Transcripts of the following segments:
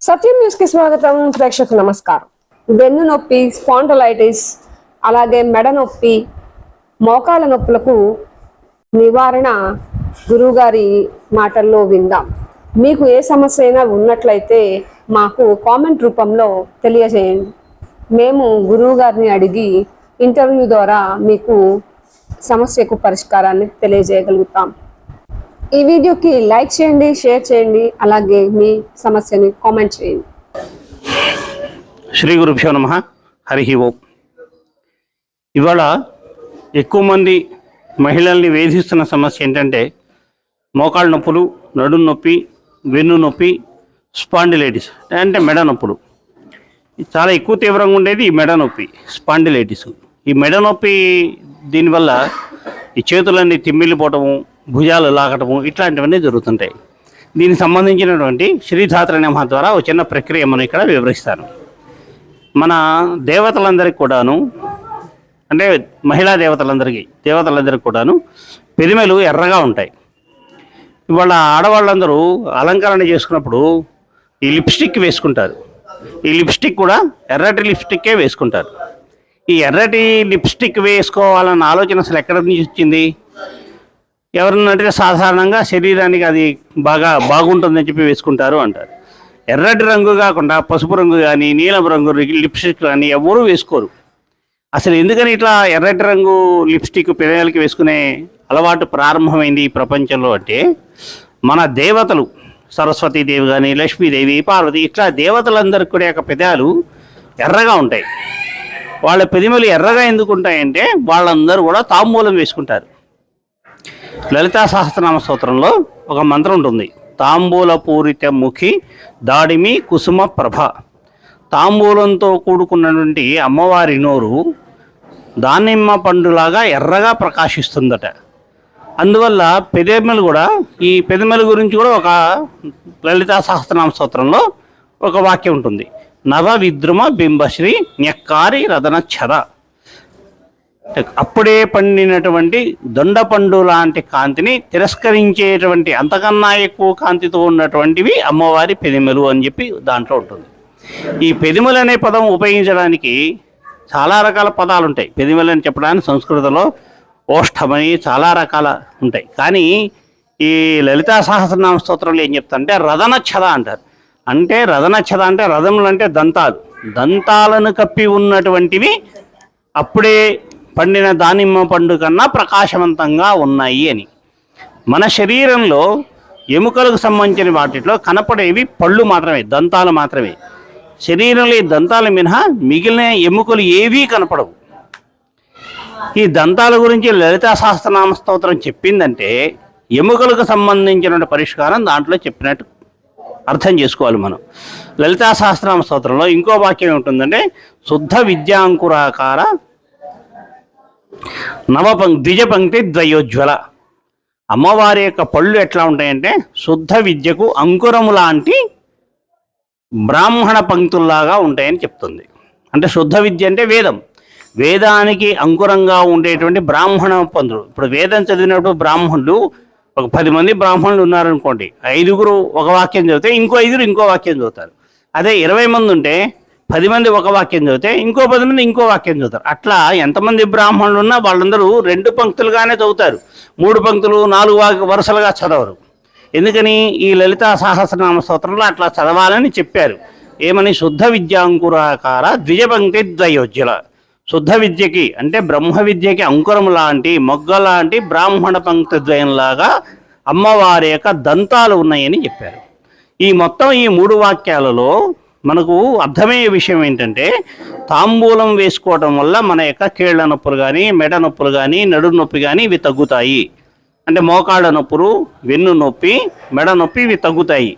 సత్యం news కి స్వాగతం. ప్రేక్షకులకు నమస్కారం. వెన్ను నొప్పి, స్పాండిలైటిస్, అలాగే మెడ నొప్పి, మోకాళ్ళ నొప్పులకు నివారణ గురువుగారి మాటల్లో విందాం. మీకు ఏ సమస్య అయినా ఉన్నట్లయితే మాకు కామెంట్ రూపంలో తెలియజేయండి. మేము గురువుగారిని అడిగి ఇంటర్వ్యూ ద్వారా మీకు సమస్యకు పరిష్కారాన్ని తెలియజేయగలుగుతాం. ఈ వీడియోకి లైక్ చేయండి, షేర్ చేయండి, అలాగే మీ సమస్యని కామెంట్ చేయండి. శ్రీ గురుభ్యో నమః. హరి ఓం. ఇవాళ ఎక్కువ మంది మహిళల్ని వేధిస్తున్న సమస్య ఏంటంటే మోకాళ్ళ నొప్పులు, నడుము నొప్పి, వెన్ను నొప్పి, స్పాండిలైటిస్ అంటే మెడ నొప్పులు. చాలా ఎక్కువ తీవ్రంగా ఉండేది ఈ మెడ నొప్పి, స్పాండిలైటిస్. ఈ మెడ నొప్పి దీనివల్ల ఈ చేతులన్నీ తిమ్మిలిపోవటము, భుజాలు లాగటము ఇట్లాంటివన్నీ జరుగుతుంటాయి. దీనికి సంబంధించినటువంటి శ్రీధాత్ర నమః ద్వారా ఒక చిన్న ప్రక్రియ మనం ఇక్కడ వివరిస్తాను. మన దేవతలందరికీ కూడాను, అంటే మహిళా దేవతలందరికీ కూడాను పెరిమెలు ఎర్రగా ఉంటాయి. ఇవాళ ఆడవాళ్ళందరూ అలంకరణ చేసుకున్నప్పుడు ఈ లిప్స్టిక్ వేసుకుంటారు. ఈ లిప్స్టిక్ కూడా ఎర్రటి లిప్స్టిక్కే వేసుకుంటారు. ఈ ఎర్రటి లిప్స్టిక్ వేసుకోవాలన్న ఆలోచన అసలు ఎక్కడి నుంచి వచ్చింది? ఎవరన్నంటే సాధారణంగా శరీరానికి అది బాగుంటుందని చెప్పి వేసుకుంటారు అంటారు. ఎర్రటి రంగు కాకుండా పసుపు రంగు కానీ, నీలం రంగు లిప్స్టిక్ కానీ ఎవరూ వేసుకోరు. అసలు ఎందుకని ఇట్లా ఎర్రటి రంగు లిప్స్టిక్ పిల్లలకి వేసుకునే అలవాటు ప్రారంభమైంది ఈ ప్రపంచంలో అంటే, మన దేవతలు సరస్వతీదేవి కానీ, లక్ష్మీదేవి, పార్వతి ఇట్లా దేవతలందరికీ కూడా యొక్క పెదాలు ఎర్రగా ఉంటాయి. వాళ్ళ పెదిమలు ఎర్రగా ఎందుకు ఉంటాయంటే వాళ్ళందరూ కూడా తాంబూలం వేసుకుంటారు. లలితా సహస్రనామ స్తోత్రంలో ఒక మంత్రం ఉంటుంది. తాంబూల పూరిత ముఖి దాడిమి కుసుమ ప్రభ. తాంబూలంతో కూడుకున్నటువంటి అమ్మవారి నోరు దానిమ్మ పండులాగా ఎర్రగా ప్రకాశిస్తుందట. అందువల్ల పెదిమలు కూడా, ఈ పెదిమల గురించి కూడా ఒక లలితా సహస్రనామ స్తోత్రంలో ఒక వాక్యం ఉంటుంది. నవ విద్రుమ బింబశ్రీ న్యక్కారి రదన ఛద. అప్పుడే పండినటువంటి దొండపండు లాంటి కాంతిని తిరస్కరించేటువంటి, అంతకన్నా ఎక్కువ కాంతితో ఉన్నటువంటివి అమ్మవారి పెదిమలు అని చెప్పి దాంట్లో ఉంటుంది. ఈ పెదిమలు అనే పదం ఉపయోగించడానికి చాలా రకాల పదాలు ఉంటాయి. పెదిమలు అని చెప్పడానికి సంస్కృతంలో ఓష్ఠమని చాలా రకాల ఉంటాయి. కానీ ఈ లలితా సహస్రనామ స్తోత్రంలో ఏం చెప్తారంటే రదనఛద అంటారు. అంటే రదనఛద అంటే రథములు అంటే దంతాలను కప్పి ఉన్నటువంటివి అప్పుడే పండిన దానిమ్మ పండు కన్నా ప్రకాశవంతంగా ఉన్నాయి అని. మన శరీరంలో ఎముకలకు సంబంధించిన వాటిలో కనపడేవి పళ్ళు మాత్రమే, దంతాలు మాత్రమే. శరీరంలో ఈ దంతాలు మినహా మిగిలిన ఎముకలు ఏవీ కనపడవు. ఈ దంతాల గురించి లలితా సహస్రనామ స్తోత్రం చెప్పిందంటే ఎముకలకు సంబంధించిన పరిష్కారం దాంట్లో చెప్పినట్టు అర్థం చేసుకోవాలి మనం. లలితా సహస్రనామ స్తోత్రంలో ఇంకో వాక్యం ఏముంటుందంటే శుద్ధ విద్యాంకురాకార ద్విజపంక్తి ద్వయోజ్వల. అమ్మవారి యొక్క పళ్ళు ఎట్లా ఉంటాయంటే శుద్ధ విద్యకు అంకురము లాంటి బ్రాహ్మణ పంక్తుల్లాగా ఉంటాయని చెప్తుంది. అంటే శుద్ధ విద్య అంటే వేదానికి అంకురంగా ఉండేటువంటి బ్రాహ్మణ పంతులు. ఇప్పుడు వేదం చదివినప్పుడు బ్రాహ్మణులు ఒక 10 మంది బ్రాహ్మణులు ఉన్నారనుకోండి, 5గురు ఒక వాక్యం చదివితే ఇంకో 5 ఇంకో వాక్యం చదువుతారు. అదే 20 మంది ఉంటే 10 మంది ఒక వాక్యం చదివితే ఇంకో 10 మంది ఇంకో వాక్యం చదువుతారు. అట్లా ఎంతమంది బ్రాహ్మణులు ఉన్నా వాళ్ళందరూ 2 పంక్తులుగానే చదువుతారు. 3 పంక్తులు 4 వరుసలుగా చదవరు. ఎందుకని? ఈ లలితా సహస్రనామ స్తోత్రంలో అట్లా చదవాలని చెప్పారు. ఏమని? శుద్ధ విద్యాంకురాకార ద్విజపంక్తి ద్వయోజ్వల. శుద్ధ విద్యకి అంటే బ్రహ్మ విద్యకి అంకురం లాంటి, మొగ్గ లాంటి బ్రాహ్మణ పంక్తి ద్వయంలాగా అమ్మవారి యొక్క దంతాలు ఉన్నాయని చెప్పారు. ఈ మొత్తం ఈ 3 వాక్యాలలో మనకు అర్థమయ్యే విషయం ఏంటంటే, తాంబూలం వేసుకోవటం వల్ల మన యొక్క కీళ్ల నొప్పులు కానీ, మెడ నొప్పులు కానీ, నడుము నొప్పి కానీ ఇవి తగ్గుతాయి. అంటే మోకాళ్ళ నొప్పులు, వెన్ను నొప్పి, మెడ నొప్పి ఇవి తగ్గుతాయి.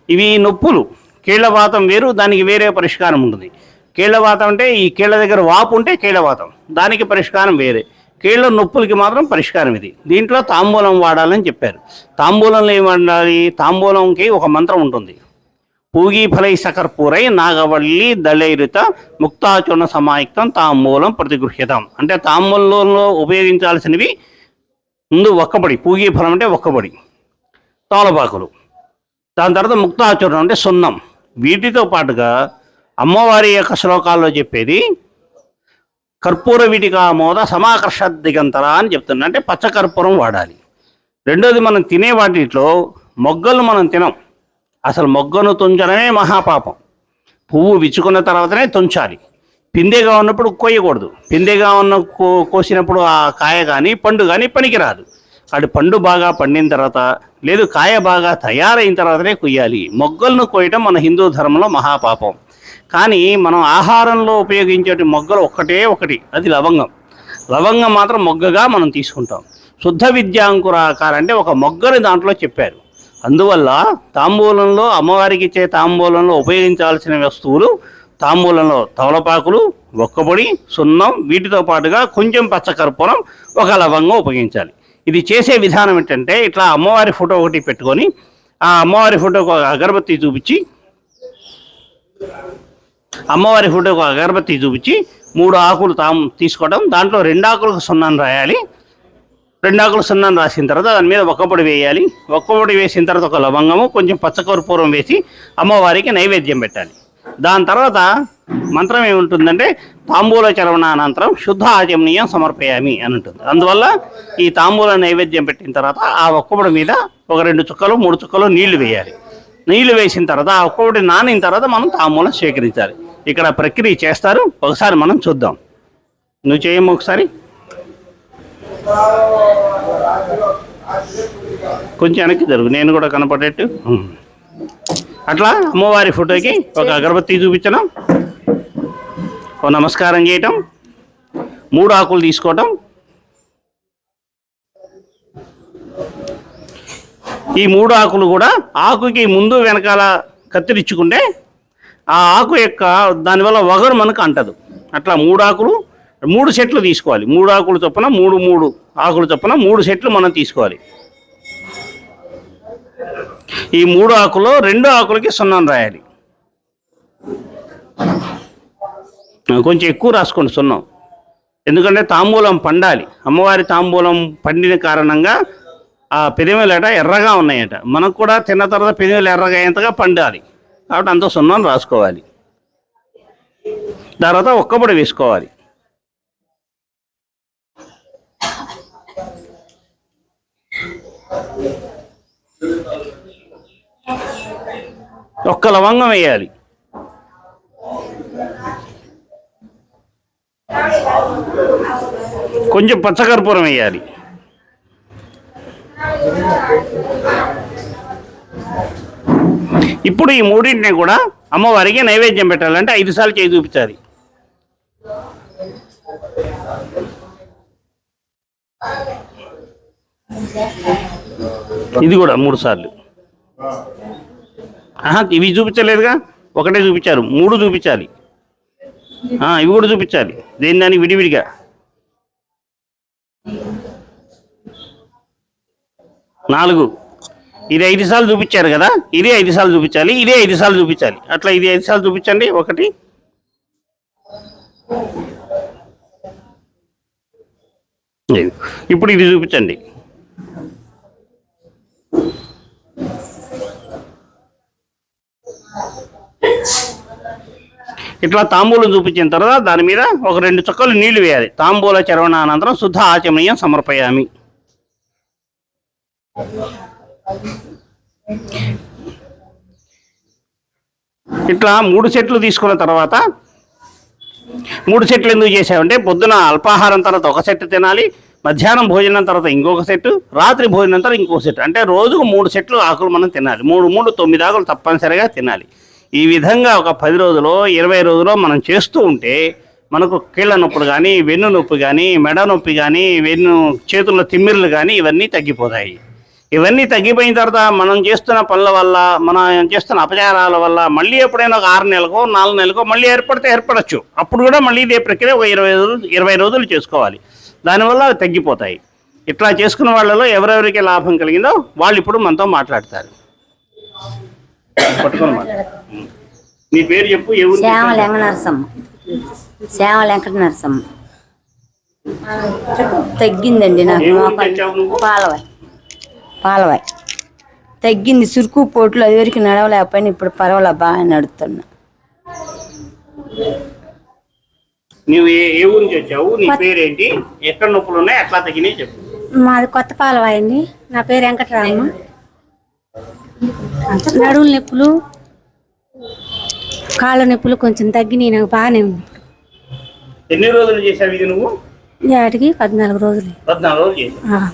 ఇవి నొప్పులు. కీళ్లవాతం వేరు, దానికి వేరే పరిష్కారం ఉంటుంది. కీళ్లవాతం అంటే ఈ కీళ్ల దగ్గర వాపు ఉంటే కీళ్లవాతం, దానికి పరిష్కారం వేరే. కీళ్ల నొప్పులకి మాత్రం పరిష్కారం ఇది. దీంట్లో తాంబూలం వాడాలని చెప్పారు. తాంబూలంలో ఏం వాడాలి? తాంబూలంకి ఒక మంత్రం ఉంటుంది. పూగీ ఫలై సకర్పూరై నాగవల్లి దళైరిత ముక్తాచూర్ణ సమాయుక్తం తాంబూలం ప్రతిగృహ్యతం. అంటే తాంబూలంలో ఉపయోగించాల్సినవి ముందు ఒక్కబడి, పూగీ ఫలం అంటే ఒక్కబడి, తోలపాకులు, దాని తర్వాత ముక్తాచూర్ణం అంటే సున్నం, వీటితో పాటుగా అమ్మవారి యొక్క శ్లోకాల్లో చెప్పేది కర్పూర వీటికా మోద సమాకర్ష దిగంతర అని చెప్తున్నా. అంటే పచ్చకర్పూరం వాడాలి. రెండోది, మనం తినే వాటిలో మొగ్గలు మనం తినం. అసలు మొగ్గను తుంచడమే మహాపాపం. పువ్వు విచ్చుకున్న తర్వాతనే తుంచాలి. పిందెగా ఉన్నప్పుడు కోయకూడదు. పిందెగా ఉన్న కోసినప్పుడు ఆ కాయ కానీ పండు కానీ పనికిరాదు. అటు పండు బాగా పండిన తర్వాత, లేదు కాయ బాగా తయారైన తర్వాతనే కొయ్యాలి. మొగ్గలను కోయటం మన హిందూ ధర్మంలో మహాపాపం. కానీ మనం ఆహారంలో ఉపయోగించే మొగ్గలు ఒకటి, అది లవంగం. లవంగం మాత్రం మొగ్గగా మనం తీసుకుంటాం. శుద్ధ విద్యాంకురాకార అంటే ఒక మొగ్గని దాంట్లో చెప్పారు. అందువల్ల తాంబూలంలో, అమ్మవారికి ఇచ్చే తాంబూలంలో ఉపయోగించాల్సిన వస్తువులు, తాంబూలంలో తమలపాకులు, ఒక్కపొడి, సున్నం, వీటితో పాటుగా కొంచెం పచ్చకర్పూరం, ఒక లవంగం ఉపయోగించాలి. ఇది చేసే విధానం ఏంటంటే, ఇట్లా అమ్మవారి ఫోటో ఒకటి పెట్టుకొని ఆ అమ్మవారి ఫోటోకు అగరబత్తి చూపించి 3 ఆకులు తీసుకోవడం, దాంట్లో 2 ఆకులకు సున్నాన్ని రాయాలి. 2 ఆకులు సున్నాన్ని రాసిన తర్వాత దాని మీద ఒక్కపొడి వేయాలి. ఒక్కపొడి వేసిన తర్వాత ఒక లవంగము, కొంచెం పచ్చకర్పూరం వేసి అమ్మవారికి నైవేద్యం పెట్టాలి. దాని తర్వాత మంత్రం ఏముంటుందంటే, తాంబూల చరవణానంతరం శుద్ధ ఆచమనీయం సమర్పయామి అని ఉంటుంది. అందువల్ల ఈ తాంబూల నైవేద్యం పెట్టిన తర్వాత ఆ ఒక్కపొడి మీద ఒక 2 చుక్కలు 3 చుక్కలు నీళ్లు వేయాలి. నీళ్లు వేసిన తర్వాత ఆ ఒక్కపొడి నానిన తర్వాత మనం తాంబూలం స్వీకరించాలి. ఇక్కడ ప్రక్రియ చేస్తారు, ఒకసారి మనం చూద్దాం. నువ్వు చేయము ఒకసారి. కొంచెం వెనక్కి జరుగు, నేను కూడా కనపడేట్టు. అట్లా అమ్మవారి ఫోటోకి ఒక అగరబత్తి చూపించడం, ఒక నమస్కారం చేయటం, 3 ఆకులు తీసుకోవటం. ఈ 3 ఆకులు కూడా ఆకుకి ముందు వెనకాల కత్తిరించుకుంటే ఆ ఆకు యొక్క దానివల్ల వగరు మనకు అంటదు. అట్లా 3 ఆకులు 3 సెట్లు తీసుకోవాలి. 3 ఆకులు చొప్పున 3 ఆకులు చొప్పున 3 సెట్లు మనం తీసుకోవాలి. ఈ 3 ఆకులో 2 ఆకులకి సున్నం రాయాలి. కొంచెం ఎక్కువ రాసుకోండి సున్నం, ఎందుకంటే తాంబూలం పండాలి. అమ్మవారి తాంబూలం పండిన కారణంగా ఆ పెదిమేలట ఎర్రగా ఉన్నాయట. మనకు కూడా తిన్న తర్వాత పెదిమేలు ఎర్రగా అయ్యేంతగా పండాలి. కాబట్టి అంత సున్నం రాసుకోవాలి. తర్వాత ఒక్కపొడి వేసుకోవాలి. ఒక్క లవంగం వేయాలి. కొంచెం పచ్చకర్పూరం వేయాలి. ఇప్పుడు ఈ 3టిని కూడా అమ్మవారికి నైవేద్యం పెట్టాలంటే 5 సార్లు చేయి చూపించాలి. ఇది కూడా 3 సార్లు. ఇవి చూపించలేదుగా, ఒకటే చూపించారు, 3 చూపించాలి. ఇవి కూడా చూపించాలి, దానికి విడివిడిగా. 4. ఇది 5 సార్లు చూపించారు కదా, ఇది 5 సార్లు చూపించాలి, ఇదే 5 సార్లు చూపించాలి. అట్లా ఇది 5 సార్లు చూపించండి. 1 ఇప్పుడు ఇది చూపించండి. ఇట్లా తాంబూలం చూపించిన తర్వాత దాని మీద ఒక 2 చుక్కలు నీళ్లు వేయాలి. తాంబూల చరవణానంతరం శుద్ధ ఆచమనీయం సమర్పయామి. ఇట్లా 3 సెట్లు తీసుకున్న తర్వాత, 3 సెట్లు ఎందుకు చేసామంటే, పొద్దున అల్పాహారం తర్వాత 1 సెట్ తినాలి, మధ్యాహ్నం భోజనం తర్వాత ఇంకొక సెట్, రాత్రి భోజనం తర్వాత ఇంకొక సెట్. అంటే రోజుకు 3 సెట్లు ఆకులు మనం తినాలి. 3 9 ఆకులు తప్పనిసరిగా తినాలి. ఈ విధంగా ఒక 10 రోజులో 20 రోజులో మనం చేస్తూ ఉంటే మనకు కీళ్ళ నొప్పులు కానీ, వెన్ను నొప్పి కానీ, మెడ నొప్పి కానీ, చేతుల్లో తిమ్మిర్లు కానీ ఇవన్నీ తగ్గిపోతాయి. ఇవన్నీ తగ్గిపోయిన తర్వాత మనం చేస్తున్న పనుల వల్ల, మనం చేస్తున్న అపచారాల వల్ల మళ్ళీ ఎప్పుడైనా ఒక 6 నెలలకో 4 నెలలకో మళ్ళీ ఏర్పడచ్చు. అప్పుడు కూడా మళ్ళీ ఇదే ప్రక్రియ ఒక 20 రోజులు చేసుకోవాలి. దానివల్ల అవి తగ్గిపోతాయి. ఇట్లా చేసుకున్న వాళ్ళలో ఎవరెవరికి లాభం కలిగిందో వాళ్ళు ఇప్పుడు మనతో మాట్లాడతారు. పట్టుకొని మాట్లాడు. నీ పేరు చెప్పు. శ్యామ వెంకట నరసమ్మ. తగ్గిందండి నాకు. పాలవాయి తగ్గింది, సురుకు పోట్లు అది వరకు నడవలేకపోయినా ఇప్పుడు పర్వాలే, బాగా నడుతున్నా. నువ్వు ఏ ఊరు నుంచి వచ్చావు? నీ పేరేంటి? ఎక్కడ నొప్పులు ఉన్నాయి, ఎట్లా తగ్గినాయి చెప్పు. మాది కొత్తపాలవాయి అండి. నా పేరు వెంకటరామ. నడువుల నొప్పులు, కాళ్ళ నొప్పులు కొంచెం తగ్గినాయి, నాకు బాగానే ఉంది. ఎన్ని రోజులు చేసావు ఇది నువ్వు? వాటికి 14 రోజులు. 14 రోజులు చేసావు.